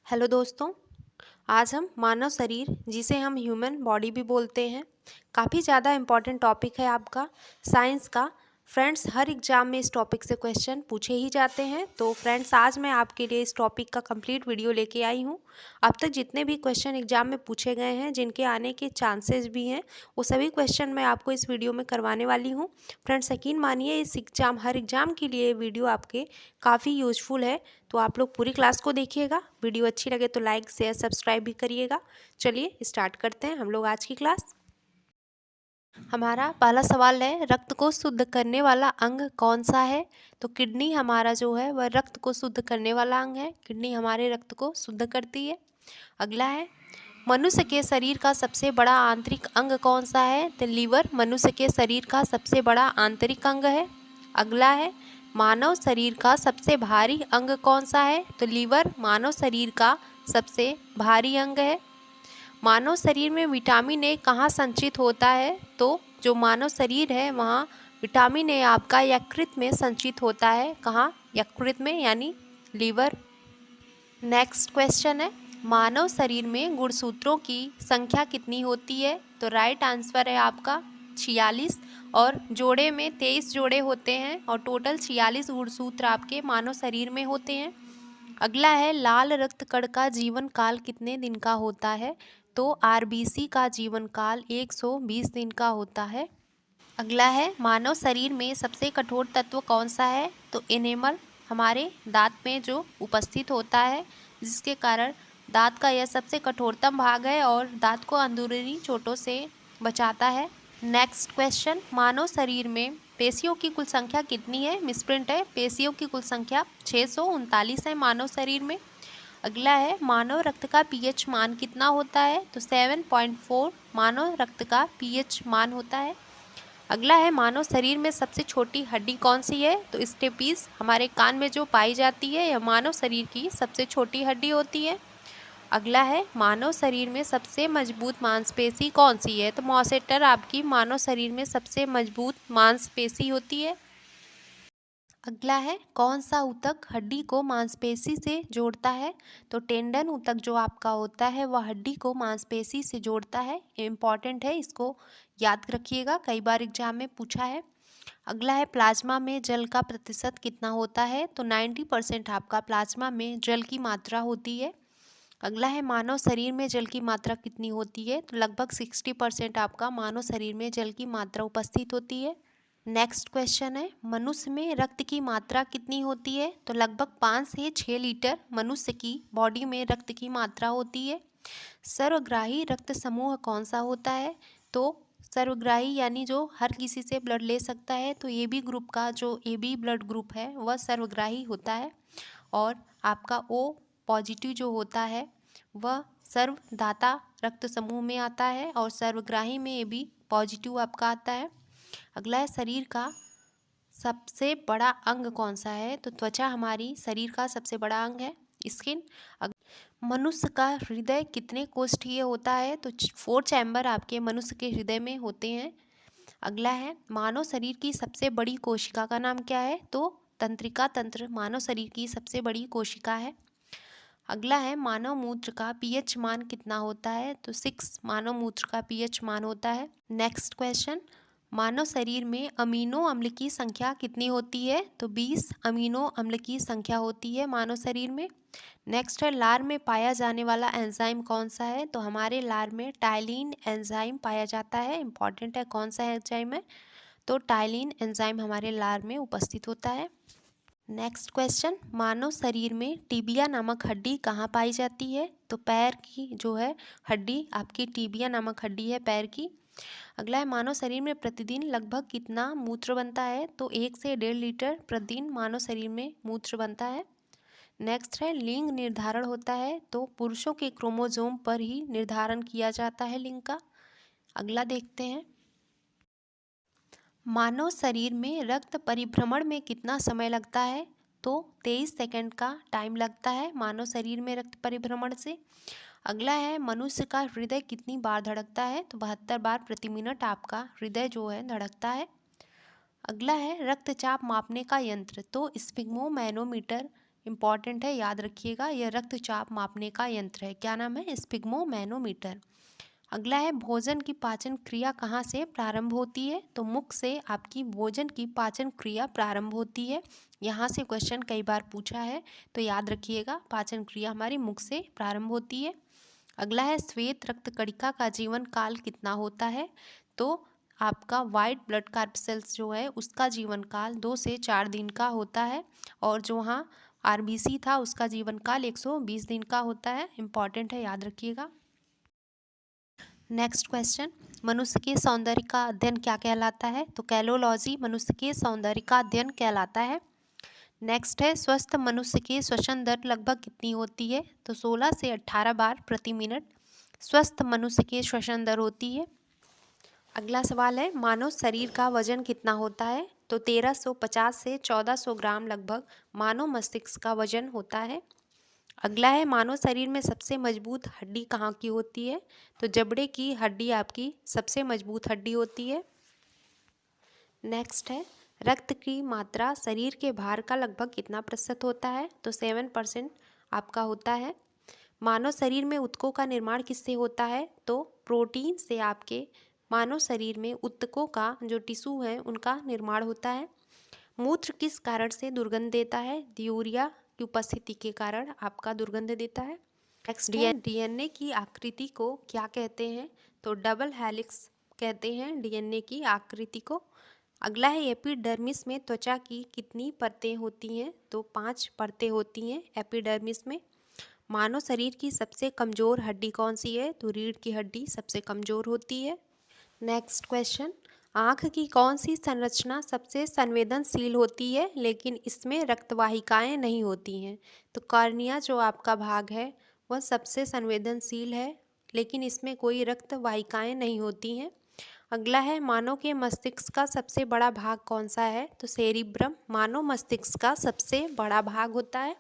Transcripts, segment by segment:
Hello दोस्तों। आज हम मानव शरीर जिसे हम ह्यूमन बॉडी भी बोलते हैं, काफ़ी ज़्यादा इम्पॉर्टेंट टॉपिक है आपका साइंस का। फ्रेंड्स, हर एग्जाम में इस टॉपिक से क्वेश्चन पूछे ही जाते हैं। तो फ्रेंड्स, आज मैं आपके लिए इस टॉपिक का कंप्लीट वीडियो लेके आई हूँ। अब तक जितने भी क्वेश्चन एग्जाम में पूछे गए हैं, जिनके आने के चांसेस भी हैं, वो सभी क्वेश्चन मैं आपको इस वीडियो में करवाने वाली हूँ। फ्रेंड्स, यकीन मानिए हर एग्जाम के लिए वीडियो आपके काफ़ी यूजफुल है। तो आप लोग पूरी क्लास को देखिएगा। वीडियो अच्छी लगे तो लाइक शेयर सब्सक्राइब भी करिएगा। चलिए स्टार्ट करते हैं हम लोग आज की क्लास। हमारा पहला सवाल है, रक्त को शुद्ध करने वाला अंग कौन सा है? तो किडनी हमारा जो है वह रक्त को शुद्ध करने वाला अंग है। किडनी हमारे रक्त को शुद्ध करती है। अगला है, मनुष्य के शरीर का सबसे बड़ा आंतरिक अंग कौन सा है? तो लीवर मनुष्य के शरीर का सबसे बड़ा आंतरिक अंग है। अगला है, मानव शरीर का सबसे भारी अंग कौन सा है? तो लीवर मानव शरीर का सबसे भारी अंग है। मानव शरीर में विटामिन ए कहाँ संचित होता है? तो जो मानव शरीर है वहाँ विटामिन ए आपका यकृत में संचित होता है। कहाँ? यकृत में, यानी लीवर। नेक्स्ट क्वेश्चन है, मानव शरीर में गुणसूत्रों की संख्या कितनी होती है? तो राइट आंसर है आपका 46, और जोड़े में 23 जोड़े होते हैं और टोटल 46 गुणसूत्र आपके मानव शरीर में होते हैं। अगला है, लाल रक्त कण का जीवन काल कितने दिन का होता है? तो आरबीसी का जीवन काल 120 दिन का होता है। अगला है, मानव शरीर में सबसे कठोर तत्व कौन सा है? तो एनेमल हमारे दांत में जो उपस्थित होता है, जिसके कारण दांत का यह सबसे कठोरतम भाग है और दांत को अंदरूनी चोटों से बचाता है। नेक्स्ट क्वेश्चन, मानव शरीर में पेशियों की कुल संख्या कितनी है? मिसप्रिंट है, पेशियों की कुल संख्या 639 है मानव शरीर में। अगला है, मानव रक्त का पीएच मान कितना होता है? तो 7.4 मानव रक्त का पीएच मान होता है। अगला है, मानव शरीर में सबसे छोटी हड्डी कौन सी है? तो स्टेपीज हमारे कान में जो पाई जाती है, यह मानव शरीर की सबसे छोटी हड्डी होती है। अगला है, मानव शरीर में सबसे मजबूत मांसपेशी कौन सी है? तो मॉसेटर आपकी मानव शरीर में सबसे मजबूत मांसपेशी होती है। अगला है, कौन सा ऊतक हड्डी को मांसपेशी से जोड़ता है? तो टेंडन ऊतक जो आपका होता है वह हड्डी को मांसपेशी से जोड़ता है। इम्पॉर्टेंट है, इसको याद रखिएगा, कई बार एग्जाम में पूछा है। अगला है, प्लाज्मा में जल का प्रतिशत कितना होता है? तो 90% आपका प्लाज्मा में जल की मात्रा होती है। अगला है, मानव शरीर में जल की मात्रा कितनी होती है? तो लगभग 60% आपका मानव शरीर में जल की मात्रा उपस्थित होती है। नेक्स्ट क्वेश्चन है, मनुष्य में रक्त की मात्रा कितनी होती है? तो लगभग 5 से 6 लीटर मनुष्य की बॉडी में रक्त की मात्रा होती है। सर्वग्राही रक्त समूह कौन सा होता है? तो सर्वग्राही यानी जो हर किसी से ब्लड ले सकता है, तो ए बी ग्रुप का जो ए बी ब्लड ग्रुप है वह सर्वग्राही होता है। और आपका ओ पॉजिटिव जो होता है वह सर्वदाता रक्त समूह में आता है, और सर्वग्राही में ए बी पॉजिटिव आपका आता है। अगला है, शरीर का सबसे बड़ा अंग कौन सा है? तो त्वचा हमारी शरीर का सबसे बड़ा अंग है, स्किन। मनुष्य का हृदय कितने कोष्ठीय होता है? तो 4 चैम्बर आपके मनुष्य के हृदय में होते हैं। अगला है, मानव शरीर की सबसे बड़ी कोशिका का नाम क्या है? तो तंत्रिका तंत्र मानव शरीर की सबसे बड़ी कोशिका है। अगला है, मानव मूत्र का पीएच मान कितना होता है? तो 6 मानव मूत्र का पीएच मान होता है। नेक्स्ट क्वेश्चन, मानव शरीर में अमीनो अम्ल की संख्या कितनी होती है? तो 20 अमीनो अम्ल की संख्या होती है मानव शरीर में। नेक्स्ट है, लार में पाया जाने वाला एंजाइम कौन सा है? तो हमारे लार में टाइलिन एंजाइम पाया जाता है। इंपॉर्टेंट है, कौन सा एंजाइम है? तो टाइलिन एंजाइम हमारे लार में उपस्थित होता है। नेक्स्ट क्वेश्चन, मानव शरीर में टीबिया नामक हड्डी कहाँ पाई जाती है? तो पैर की जो है हड्डी आपकी टीबिया नामक हड्डी है पैर की। अगला है, मानव शरीर में प्रतिदिन लगभग कितना मूत्र बनता है? तो 1 से 1.5 लीटर प्रतिदिन मानव शरीर में मूत्र बनता है। नेक्स्ट है, लिंग निर्धारण होता है तो पुरुषों के क्रोमोसोम पर ही निर्धारण किया जाता है लिंग का। अगला देखते हैं, मानव शरीर में रक्त परिभ्रमण में कितना समय लगता है? तो 23 सेकंड का टाइम लगता है मानव शरीर में रक्त परिभ्रमण से। अगला है, मनुष्य का हृदय कितनी बार धड़कता है? तो 72 बार प्रति मिनट आपका हृदय जो है धड़कता है। अगला है, रक्तचाप मापने का यंत्र तो स्फिग्मोमैनोमीटर इम्पॉर्टेंट है, याद रखिएगा। यह रक्तचाप मापने का यंत्र है। क्या नाम है? स्पिग्मोमैनोमीटर। अगला है भोजन की पाचन क्रिया कहाँ से प्रारंभ होती है? तो मुख से आपकी भोजन की पाचन क्रिया प्रारंभ होती है। यहाँ से क्वेश्चन कई बार पूछा है, तो याद रखिएगा पाचन क्रिया हमारी मुख से प्रारंभ होती है। अगला है श्वेत रक्त कणिका का जीवन काल कितना होता है? तो आपका वाइट ब्लड कार्पसेल्स जो है उसका जीवन काल 2 से 4 दिन का होता है, और जो वहाँ आरबीसी था उसका जीवन काल 120 दिन का होता है। इम्पॉर्टेंट है, याद रखिएगा। नेक्स्ट क्वेश्चन, मनुष्य के सौंदर्य का अध्ययन क्या कहलाता है? तो कैलोलॉजी मनुष्य के सौंदर्य का अध्ययन कहलाता है। नेक्स्ट है स्वस्थ मनुष्य की श्वसन दर लगभग कितनी होती है? तो 16 से 18 बार प्रति मिनट स्वस्थ मनुष्य की श्वसन दर होती है। अगला सवाल है मानव शरीर का वजन कितना होता है? तो 1350 से 1400 ग्राम लगभग मानव मस्तिष्क का वजन होता है। अगला है मानव शरीर में सबसे मजबूत हड्डी कहाँ की होती है? तो जबड़े की हड्डी आपकी सबसे मजबूत हड्डी होती है। नेक्स्ट है रक्त की मात्रा शरीर के भार का लगभग कितना प्रतिशत होता है? तो 7% आपका होता है। मानव शरीर में ऊतकों का निर्माण किससे होता है? तो प्रोटीन से आपके मानव शरीर में ऊतकों का जो टिश्यू है उनका निर्माण होता है। मूत्र किस कारण से दुर्गंध देता है? यूरिया की उपस्थिति के कारण आपका दुर्गंध देता है। नेक्स्ट डीएनए की आकृति को क्या कहते हैं? तो डबल हेलिक्स कहते हैं डीएनए की आकृति को। अगला है एपिडर्मिस में त्वचा की कितनी परतें होती हैं? तो 5 परतें होती हैं एपिडर्मिस में। मानव शरीर की सबसे कमज़ोर हड्डी कौन सी है? तो रीढ़ की हड्डी सबसे कमज़ोर होती है। नेक्स्ट क्वेश्चन, आँख की कौन सी संरचना सबसे संवेदनशील होती है लेकिन इसमें रक्तवाहिकाएं नहीं होती हैं? तो कॉर्निया जो आपका भाग है वह सबसे संवेदनशील है, लेकिन इसमें कोई रक्तवाहिकाएं नहीं होती हैं। अगला है मानव के मस्तिष्क का सबसे बड़ा भाग कौन सा है? तो सेरिब्रम मानव मस्तिष्क का सबसे बड़ा भाग होता है।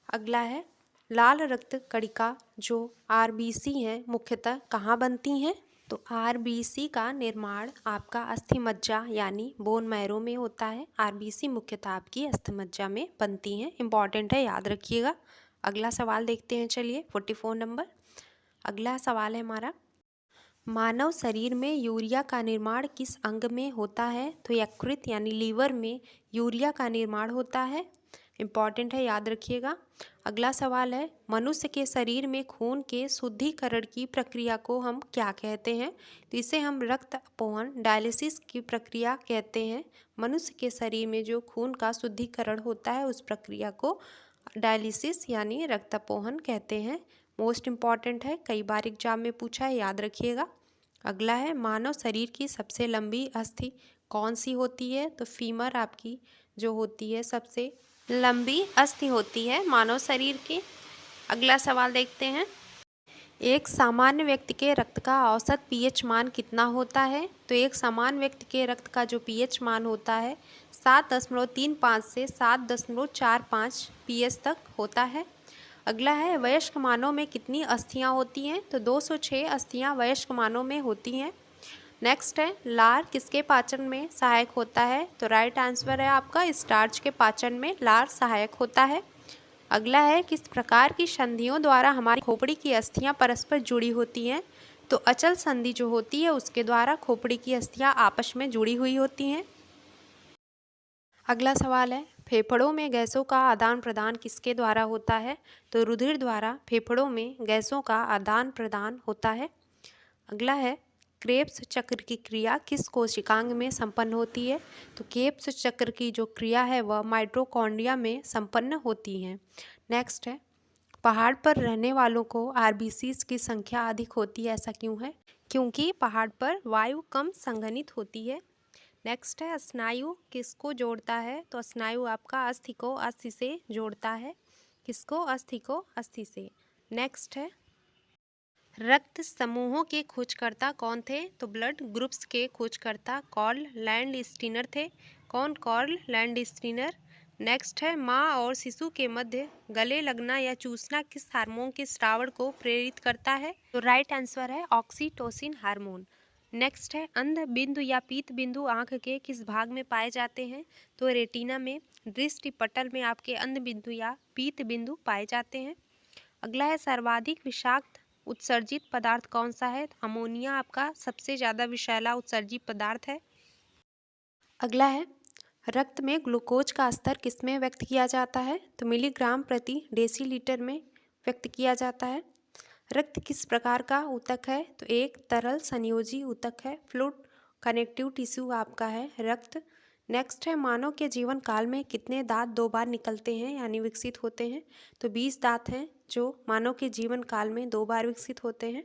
अगला है लाल रक्त कणिका जो आरबीसी हैं मुख्यतः कहाँ बनती हैं? तो आरबीसी का निर्माण आपका अस्थिमज्जा यानी बोन मैरो में होता है। आरबीसी मुख्यतः आपकी अस्थिमज्जा में बनती हैं। इंपॉर्टेंट है, याद रखिएगा। अगला सवाल देखते हैं, चलिए 44 नंबर। अगला सवाल है हमारा, मानव शरीर में यूरिया का निर्माण किस अंग में होता है? तो यकृत यानी लीवर में यूरिया का निर्माण होता है। इम्पॉर्टेंट है, याद रखिएगा। अगला सवाल है मनुष्य के शरीर में खून के शुद्धिकरण की प्रक्रिया को हम क्या कहते हैं? तो इसे हम रक्त अपोहन डायलिसिस की प्रक्रिया कहते हैं। मनुष्य के शरीर में जो खून का शुद्धिकरण होता है उस प्रक्रिया को डायलिसिस यानी रक्त अपोहन कहते हैं। मोस्ट इम्पॉर्टेंट है, कई बार एग्जाम में पूछा है, याद रखिएगा। अगला है मानव शरीर की सबसे लंबी अस्थि कौन सी होती है? तो फीमर आपकी जो होती है सबसे लंबी अस्थि होती है मानव शरीर की। अगला सवाल देखते हैं, एक सामान्य व्यक्ति के रक्त का औसत पीएच मान कितना होता है? तो एक सामान्य व्यक्ति के रक्त का जो पीएच मान होता है 7.35 से 7.45 पीएच तक होता है। अगला है वयस्क मानव में कितनी अस्थियां होती हैं? तो 206 अस्थियां वयस्क मानव में होती हैं। नेक्स्ट है लार किसके पाचन में सहायक होता है? तो राइट आंसर है आपका स्टार्च के पाचन में लार सहायक होता है। अगला है किस प्रकार की संधियों द्वारा हमारी खोपड़ी की अस्थियां परस्पर जुड़ी होती हैं? तो अचल संधि जो होती है उसके द्वारा खोपड़ी की अस्थियां आपस में जुड़ी हुई होती हैं। अगला सवाल है फेफड़ों में गैसों का आदान प्रदान किसके द्वारा होता है? तो रुधिर द्वारा फेफड़ों में गैसों का आदान प्रदान होता है। अगला है क्रेब्स चक्र की क्रिया किस कोशिकांग में संपन्न होती है? तो क्रेब्स चक्र की जो क्रिया है वह माइटोकॉन्ड्रिया में संपन्न होती है। नेक्स्ट है पहाड़ पर रहने वालों को आरबीसीज की संख्या अधिक होती है, ऐसा क्यों है? क्योंकि पहाड़ पर वायु कम संघनित होती है। नेक्स्ट है स्नायु किसको जोड़ता है? तो स्नायु आपका अस्थि को अस्थि से जोड़ता है। किसको? अस्थि को अस्थि से। नेक्स्ट है रक्त समूहों के खोजकर्ता कौन थे? तो ब्लड ग्रुप्स के खोजकर्ता कार्ल लैंडस्टीनर थे। कौन? Karl Landsteiner. नेक्स्ट है माँ और शिशु के मध्य गले लगना या चूसना किस हार्मोन के स्रावण को प्रेरित करता है? तो राइट आंसर है ऑक्सीटोसिन हार्मोन। नेक्स्ट है अंध बिंदु या पीत बिंदु आंख के किस भाग में पाए जाते हैं? तो रेटिना में। दृष्टि पटल में आपके अंध बिंदु या पीत बिंदु पाए जाते हैं। अगला है सर्वाधिक विषाक्त उत्सर्जित पदार्थ कौन सा है? अमोनिया आपका सबसे ज़्यादा विषैला उत्सर्जित पदार्थ है। अगला है रक्त में ग्लूकोज का स्तर किसमें व्यक्त किया जाता है? तो मिलीग्राम प्रति डेसीलीटर में व्यक्त किया जाता है। रक्त किस प्रकार का ऊतक है? तो एक तरल संयोजी ऊतक है। फ्लूइड कनेक्टिव टिश्यू आपका है रक्त। नेक्स्ट है मानव के जीवन काल में कितने दांत 2 बार निकलते हैं यानी विकसित होते हैं? तो 20 दांत हैं जो मानव के जीवन काल में 2 बार विकसित होते हैं।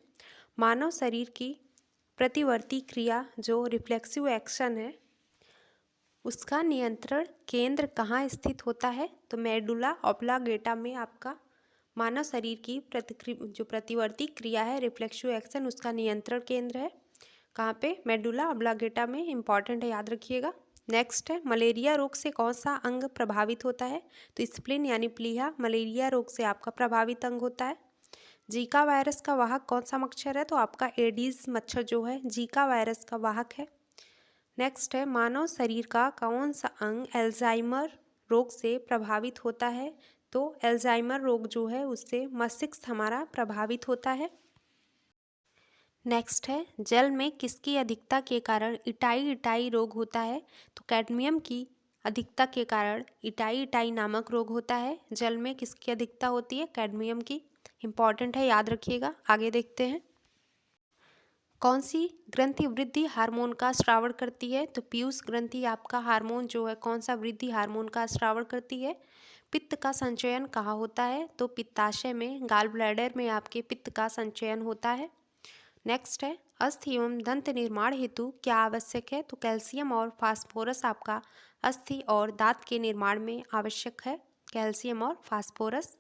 मानव शरीर की प्रतिवर्ती क्रिया जो रिफ्लेक्सिव एक्शन है उसका नियंत्रण केंद्र कहाँ स्थित होता है? तो मेडुला ऑब्लांगेटा में आपका मानव शरीर की जो प्रतिवर्ती क्रिया है रिफ्लेक्सिव एक्शन उसका नियंत्रण केंद्र है। कहाँ पे? मेडुला ऑब्लांगेटा में। इंपॉर्टेंट है, याद रखिएगा। नेक्स्ट है मलेरिया रोग से कौन सा अंग प्रभावित होता है? तो स्प्लीन यानी प्लीहा मलेरिया रोग से आपका प्रभावित अंग होता है। जीका वायरस का वाहक कौन सा मच्छर है? तो आपका एडीज मच्छर जो है जीका वायरस का वाहक है। नेक्स्ट है मानव शरीर का कौन सा अंग अल्जाइमर रोग से प्रभावित होता है? तो अल्जाइमर रोग जो है उससे मस्तिष्क हमारा प्रभावित होता है। नेक्स्ट है जल में किसकी अधिकता के कारण इटाई इटाई रोग होता है? तो कैडमियम की अधिकता के कारण इटाई इटाई नामक रोग होता है। जल में किसकी अधिकता होती है? कैडमियम की। इंपॉर्टेंट है, याद रखिएगा। आगे देखते हैं कौन सी ग्रंथि वृद्धि हार्मोन का स्रावण करती है? तो पीयूष ग्रंथि आपका हार्मोन जो है कौन सा वृद्धि हार्मोन का स्रावण करती है? पित्त का संचयन कहाँ होता है? तो पित्ताशय में, गाल ब्लैडर में आपके पित्त का संचयन होता है। नेक्स्ट है अस्थि एवं दंत निर्माण हेतु क्या आवश्यक है? तो कैल्शियम और फास्फोरस आपका अस्थि और दांत के निर्माण में आवश्यक है। कैल्शियम और फास्फोरस।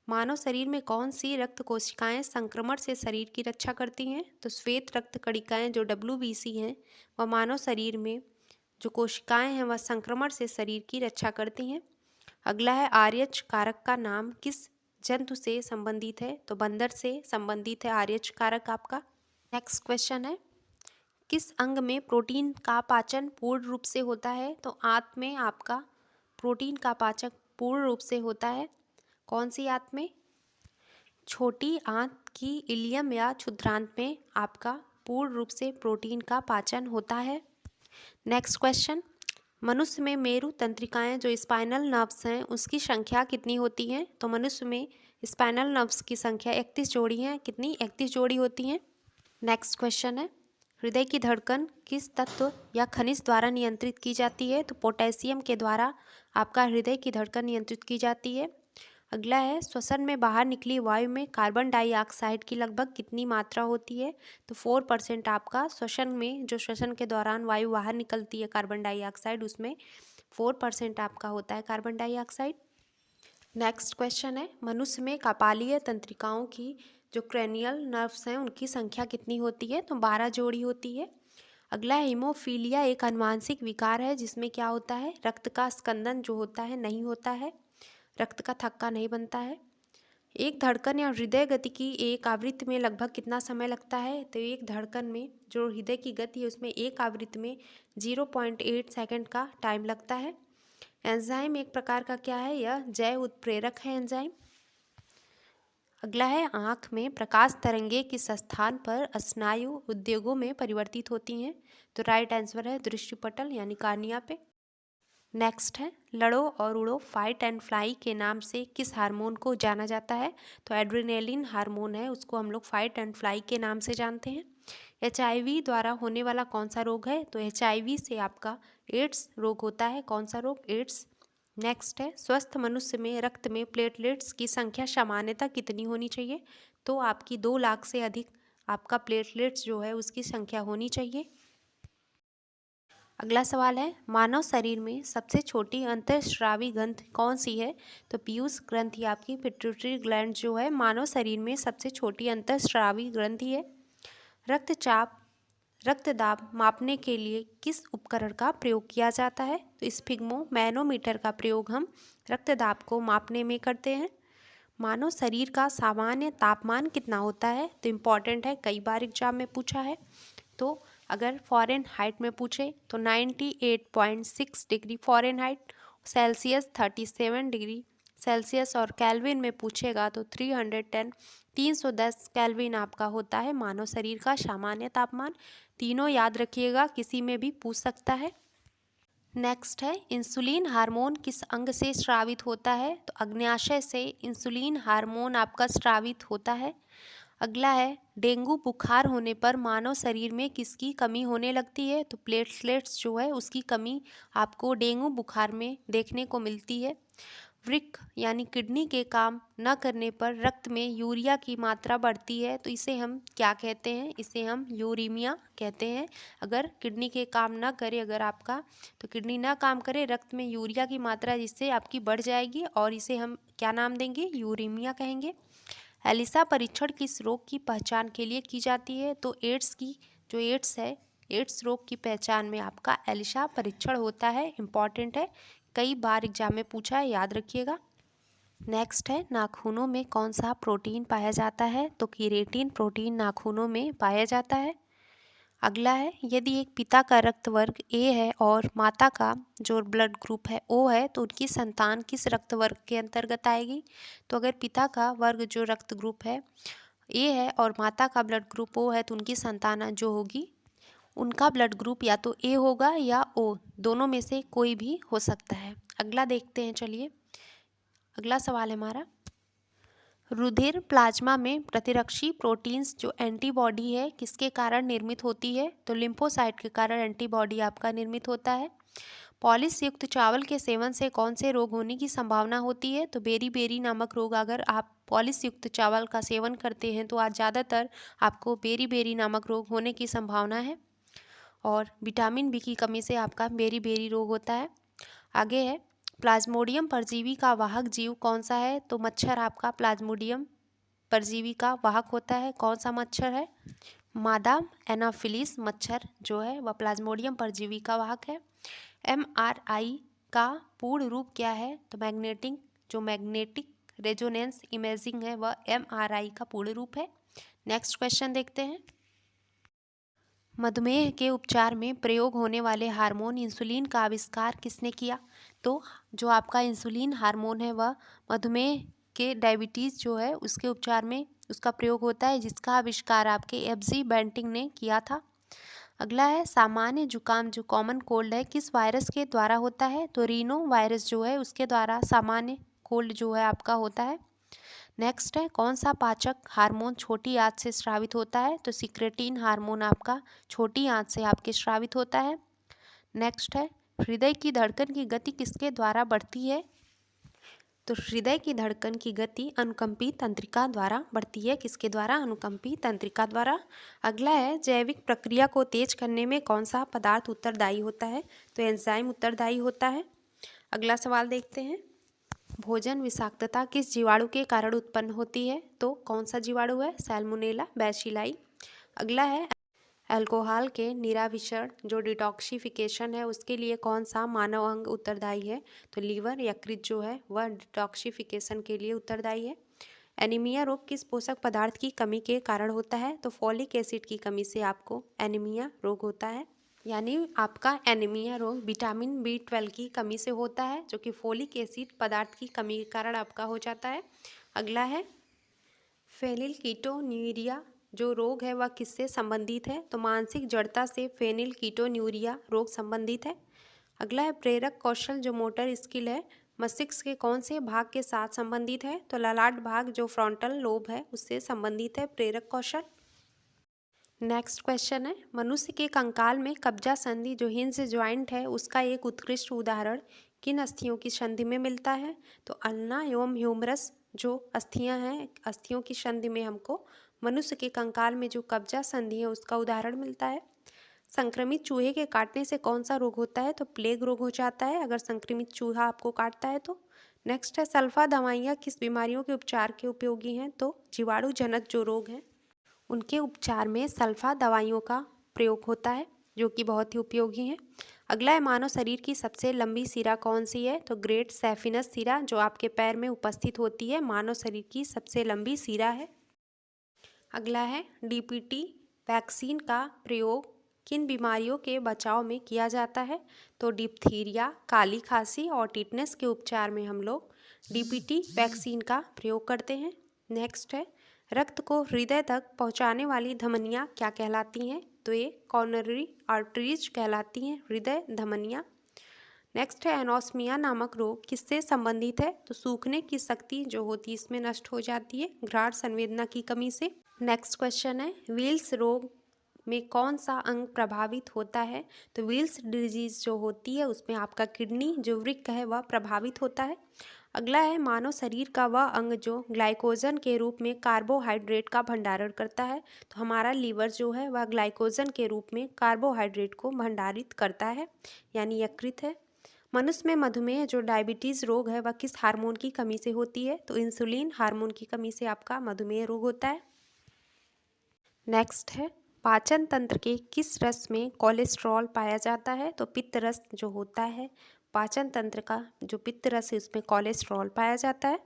मानव शरीर में कौन सी रक्त कोशिकाएं संक्रमण से शरीर की रक्षा करती हैं? तो श्वेत रक्त कणिकाएं जो WBC हैं वह मानव शरीर में जो कोशिकाएं हैं वह संक्रमण से शरीर की रक्षा करती हैं। अगला है आर्यच कारक का नाम किस जंतु से संबंधित है? तो बंदर से संबंधित है आर्यच कारक आपका। नेक्स्ट क्वेश्चन है किस अंग में प्रोटीन का पाचन पूर्ण रूप से होता है? तो आंत में आपका प्रोटीन का पाचन पूर्ण रूप से होता है। कौन सी आंत में? छोटी आंत की इलियम या क्षुद्रांत में आपका पूर्ण रूप से प्रोटीन का पाचन होता है। नेक्स्ट क्वेश्चन मनुष्य में मेरु तंत्रिकाएं जो स्पाइनल नर्व्स हैं उसकी संख्या कितनी होती है? तो मनुष्य में स्पाइनल नर्व्स की संख्या 31 जोड़ी है। कितनी? 31 जोड़ी होती हैं। नेक्स्ट क्वेश्चन है हृदय की धड़कन किस तत्व या खनिज द्वारा नियंत्रित की जाती है? तो पोटेशियम के द्वारा आपका हृदय की धड़कन नियंत्रित की जाती है। अगला है श्वसन में बाहर निकली वायु में कार्बन डाइऑक्साइड की लगभग कितनी मात्रा होती है? तो 4% आपका श्वसन में जो श्वसन के दौरान वायु बाहर निकलती है कार्बन डाइऑक्साइड उसमें 4% आपका होता है कार्बन डाइऑक्साइड। नेक्स्ट क्वेश्चन है मनुष्य में कपालीय तंत्रिकाओं की जो क्रेनियल नर्व्स हैं उनकी संख्या कितनी होती है? तो 12 जोड़ी होती है। अगला हीमोफीलिया एक आनुवांशिक विकार है जिसमें क्या होता है? रक्त का स्कंदन जो होता है नहीं होता है, रक्त का थक्का नहीं बनता है। एक धड़कन या हृदय गति की एक आवृत्ति में लगभग कितना समय लगता है? तो एक धड़कन में जो हृदय की गति है उसमें एक आवृत्ति में 0.8 सेकंड का टाइम लगता है। एंजाइम एक प्रकार का क्या है? यह जैव उत्प्रेरक है एंजाइम। अगला है आँख में प्रकाश तरंगे किस स्थान पर स्नायु उद्योगों में परिवर्तित होती हैं? तो राइट आंसर है दृष्टिपटल यानी कार्निया पे। नेक्स्ट है लड़ो और उड़ो फाइट एंड फ्लाई के नाम से किस हार्मोन को जाना जाता है? तो एड्रेनालिन हार्मोन है उसको हम लोग फाइट एंड फ्लाई के नाम से जानते हैं। HIV द्वारा होने वाला कौन सा रोग है? तो HIV से आपका एड्स रोग होता है। कौन सा रोग? एड्स। नेक्स्ट है स्वस्थ मनुष्य में रक्त में प्लेटलेट्स की संख्या सामान्यतः कितनी होनी चाहिए? तो आपकी 2 लाख से अधिक आपका प्लेटलेट्स जो है उसकी संख्या होनी चाहिए। अगला सवाल है मानव शरीर में सबसे छोटी अंतःस्रावी ग्रंथि कौन सी है? तो पीयूष ग्रंथि आपकी पिट्यूटरी ग्लैंड जो है मानव शरीर में सबसे छोटी अंतःस्रावी ग्रंथि है। रक्तचाप रक्त दाब मापने के लिए किस उपकरण का प्रयोग किया जाता है? तो स्फिग्मो मैनोमीटर का प्रयोग हम रक्त दाब को मापने में करते हैं। मानव शरीर का सामान्य तापमान कितना होता है? तो इम्पॉर्टेंट है, कई बार एग्जाम में पूछा है। तो अगर फ़ारेनहाइट में पूछे तो 98.6 degree Fahrenheit, Celsius 37 degree Celsius, और केल्विन में पूछेगा तो 310 केल्विन आपका होता है मानव शरीर का सामान्य तापमान। तीनों याद रखिएगा, किसी में भी पूछ सकता है। नेक्स्ट है इंसुलिन हार्मोन किस अंग से स्रावित होता है, तो अग्न्याशय से इंसुलिन हार्मोन आपका स्रावित होता है। अगला है डेंगू बुखार होने पर मानव शरीर में किसकी कमी होने लगती है, तो प्लेटलेट्स जो है उसकी कमी आपको डेंगू बुखार में देखने को मिलती है। वृक्क यानी किडनी के काम न करने पर रक्त में यूरिया की मात्रा बढ़ती है, तो इसे हम क्या कहते हैं, इसे हम यूरीमिया कहते हैं। अगर किडनी के काम ना करे, अगर आपका तो किडनी ना काम करे, रक्त में यूरिया की मात्रा जिससे आपकी बढ़ जाएगी और इसे हम क्या नाम देंगे, यूरीमिया कहेंगे। एलिसा परीक्षण किस रोग की पहचान के लिए की जाती है, तो एड्स की, जो एड्स है, एड्स रोग की पहचान में आपका एलिसा परीक्षण होता है। इम्पॉर्टेंट है, कई बार एग्जाम में पूछा है, याद रखिएगा। नेक्स्ट है नाखूनों में कौन सा प्रोटीन पाया जाता है, तो कीरेटिन प्रोटीन नाखूनों में पाया जाता है। अगला है यदि एक पिता का रक्त वर्ग ए है और माता का जो ब्लड ग्रुप है ओ है, तो उनकी संतान किस रक्त वर्ग के अंतर्गत आएगी, तो अगर पिता का वर्ग जो रक्त ग्रुप है ए है और माता का ब्लड ग्रुप ओ है, तो उनकी संतान जो होगी उनका ब्लड ग्रुप या तो ए होगा या ओ, दोनों में से कोई भी हो सकता है। अगला देखते हैं, चलिए अगला सवाल है हमारा, रुधिर प्लाज्मा में प्रतिरक्षी प्रोटीन्स जो एंटीबॉडी है किसके कारण निर्मित होती है, तो लिम्फोसाइट के कारण एंटीबॉडी आपका निर्मित होता है। पॉलिश युक्त चावल के सेवन से कौन से रोग होने की संभावना होती है, तो बेरी नामक रोग। अगर आप पॉलिश युक्त चावल का सेवन करते हैं तो आज ज़्यादातर आपको बेरी नामक रोग होने की संभावना है, और विटामिन बी की कमी से आपका बेरी रोग होता है। आगे है प्लाज्मोडियम परजीवी का वाहक जीव कौन सा है, तो मच्छर आपका प्लाज्मोडियम परजीवी का वाहक होता है। कौन सा मच्छर है, मादा एनाफिलिस मच्छर जो है वह प्लाज्मोडियम परजीवी का वाहक है। MRI का पूर्ण रूप क्या है, तो मैग्नेटिक रेजोनेंस इमेजिंग है वह MRI का पूर्ण रूप है। नेक्स्ट क्वेश्चन देखते हैं, मधुमेह के उपचार में प्रयोग होने वाले हार्मोन इंसुलिन का आविष्कार किसने किया, तो जो आपका इंसुलिन हार्मोन है वह मधुमेह के डायबिटीज़ जो है उसके उपचार में उसका प्रयोग होता है, जिसका आविष्कार आपके FG बेंटिंग ने किया था। अगला है सामान्य जुकाम जो कॉमन कोल्ड है किस वायरस के द्वारा होता है, तो रीनो वायरस जो है उसके द्वारा सामान्य कोल्ड जो है आपका होता है। नेक्स्ट है कौन सा पाचक हार्मोन छोटी आंत से स्रावित होता है, तो सिक्रेटिन हार्मोन आपका छोटी आंत से आपके स्रावित होता है। नेक्स्ट है हृदय की धड़कन की गति किसके द्वारा बढ़ती है, तो हृदय की धड़कन की गति अनुकंपी तंत्रिका द्वारा बढ़ती है। किसके द्वारा, अनुकंपी तंत्रिका द्वारा। अगला है जैविक प्रक्रिया को तेज करने में कौन सा पदार्थ उत्तरदायी होता है, तो एंजाइम उत्तरदायी होता है। अगला सवाल देखते हैं, भोजन विषाक्तता किस जीवाणु के कारण उत्पन्न होती है, तो कौन सा जीवाणु है, सैल्मोनेला बैसिलाई। अगला है अल्कोहल के निराविषण जो डिटॉक्सिफिकेशन है उसके लिए कौन सा मानव अंग उत्तरदायी है, तो लीवर यकृत जो है वह डिटॉक्सिफिकेशन के लिए उत्तरदायी है। एनीमिया रोग किस पोषक पदार्थ की कमी के कारण होता है, तो फॉलिक एसिड की कमी से आपको एनीमिया रोग होता है। यानी आपका एनीमिया रोग विटामिन B12 की कमी से होता है, जो कि फोलिक एसिड पदार्थ की कमी के कारण आपका हो जाता है। अगला है फेनिलकीटोन्यूरिया जो रोग है वह किससे संबंधित है, तो मानसिक जड़ता से फेनिलकीटोन्यूरिया रोग संबंधित है। अगला है प्रेरक कौशल जो मोटर स्किल है मस्तिष्क के कौन से भाग के साथ संबंधित है, तो ललाट भाग जो फ्रंटल लोब है उससे संबंधित है प्रेरक कौशल। नेक्स्ट क्वेश्चन है मनुष्य के कंकाल में कब्जा संधि जो हिंज ज्वाइंट है उसका एक उत्कृष्ट उदाहरण किन अस्थियों की संधि में मिलता है, तो अल्ना एवं ह्यूमरस जो अस्थियां हैं, अस्थियों की संधि में हमको मनुष्य के कंकाल में जो कब्जा संधि है उसका उदाहरण मिलता है। संक्रमित चूहे के काटने से कौन सा रोग होता है, तो प्लेग रोग हो जाता है अगर संक्रमित चूहा आपको काटता है तो। नेक्स्ट है सल्फा दवाइयाँ किस बीमारियों के उपचार के उपयोगी हैं, तो जीवाणु जनित जो रोग हैं उनके उपचार में सल्फा दवाइयों का प्रयोग होता है जो कि बहुत ही उपयोगी है। अगला है मानव शरीर की सबसे लंबी सिरा कौन सी है, तो ग्रेट सैफिनस सिरा जो आपके पैर में उपस्थित होती है मानव शरीर की सबसे लंबी सिरा है। अगला है DPT वैक्सीन का प्रयोग किन बीमारियों के बचाव में किया जाता है? तो डिप्थीरिया, काली खांसी और टिटनेस के उपचार में हम लोग डीपीटी वैक्सीन का प्रयोग करते हैं। नेक्स्ट है, रक्त को हृदय तक पहुंचाने वाली धमनियां क्या कहलाती हैं? तो ये कॉर्नरी आर्टरीज कहलाती हैं, हृदय धमनियां। नेक्स्ट है, एनोस्मिया नामक रोग किससे संबंधित है? तो सूखने की शक्ति जो होती है इसमें नष्ट हो जाती है घ्राण संवेदना की कमी से। नेक्स्ट क्वेश्चन है, विल्स रोग में कौन सा अंग प्रभावित होता है? तो विल्स डिजीज जो होती है उसमें आपका किडनी जो वृक्क है वह प्रभावित होता है। अगला है, मानव शरीर का वह अंग जो ग्लाइकोजन के रूप में कार्बोहाइड्रेट का भंडारण करता है। तो हमारा लीवर जो है वह ग्लाइकोजन के रूप में कार्बोहाइड्रेट को भंडारित करता है, यानी यकृत है। मनुष्य में मधुमेह जो डायबिटीज़ रोग है वह किस हार्मोन की कमी से होती है? तो इंसुलिन हार्मोन की कमी से आपका मधुमेह रोग होता है। नेक्स्ट है, पाचन तंत्र के किस रस में कोलेस्ट्रॉल पाया जाता है? तो पित्त रस जो होता है पाचन तंत्र का जो पित्त रस है उसमें कोलेस्ट्रॉल पाया जाता है।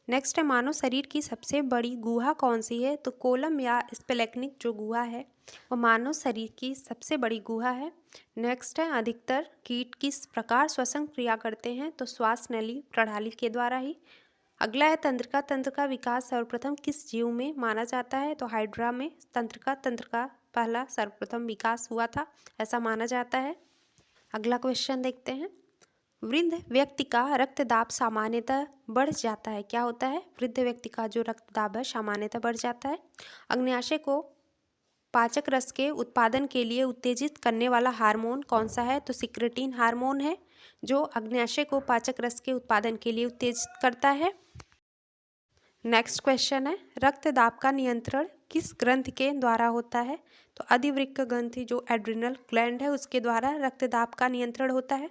नेक्स्ट है, मानव शरीर की सबसे बड़ी गुहा कौन सी है? तो कोलम या स्प्लेक्निक जो गुहा है वो मानव शरीर की सबसे बड़ी गुहा है। नेक्स्ट है, अधिकतर कीट किस प्रकार श्वसन क्रिया करते हैं? तो श्वास नली प्रणाली के द्वारा ही। अगला है, तंत्र का विकास सर्वप्रथम किस जीव में माना जाता है? तो हाइड्रा में तंत्र का पहला सर्वप्रथम विकास हुआ था, ऐसा माना जाता है। अगला क्वेश्चन देखते हैं, वृद्ध व्यक्ति का रक्तदाब सामान्यतः बढ़ जाता है, क्या होता है? वृद्ध व्यक्ति का जो रक्तदाब है सामान्यतः बढ़ जाता है। अग्न्याशय को पाचक रस के उत्पादन के लिए उत्तेजित करने वाला हार्मोन कौन सा है? तो सिक्रेटिन हार्मोन है जो अग्न्याशय को पाचक रस के उत्पादन के लिए उत्तेजित करता है। नेक्स्ट क्वेश्चन है, रक्तदाब का नियंत्रण किस ग्रंथि के द्वारा होता है? तो अधिवृक्क ग्रंथि जो एड्रिनल ग्लैंड है उसके द्वारा रक्तदाब का नियंत्रण होता है।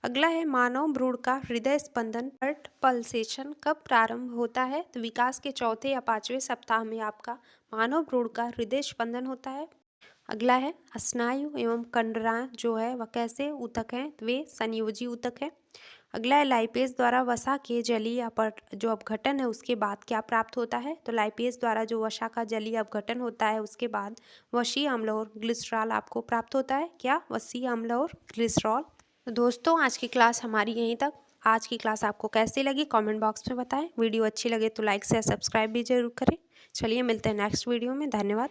अगला है, मानव भ्रूण का हृदय स्पंदन हार्ट पल्सेशन कब प्रारंभ होता है? तो विकास के चौथे या पांचवें सप्ताह में आपका मानव भ्रूण का हृदय स्पंदन होता है। अगला है, स्नायु एवं कंडराएं जो है वह कैसे ऊतक हैं? तो वे संयोजी ऊतक है। अगला है, लाइपेज द्वारा वसा के जलीय जो अपघटन है उसके बाद क्या प्राप्त होता है? तो लाइपेज द्वारा जो वसा का जलीय अपघटन होता है उसके बाद वसीय अम्ल और ग्लिसरॉल आपको प्राप्त होता है। क्या? वसीय अम्ल और ग्लिसरॉल। तो दोस्तों आज की क्लास हमारी यहीं तक। आज की क्लास आपको कैसी लगी कमेंट बॉक्स में बताएं। वीडियो अच्छी लगे तो लाइक शेयर सब्सक्राइब भी जरूर करें। चलिए मिलते हैं नेक्स्ट वीडियो में। धन्यवाद।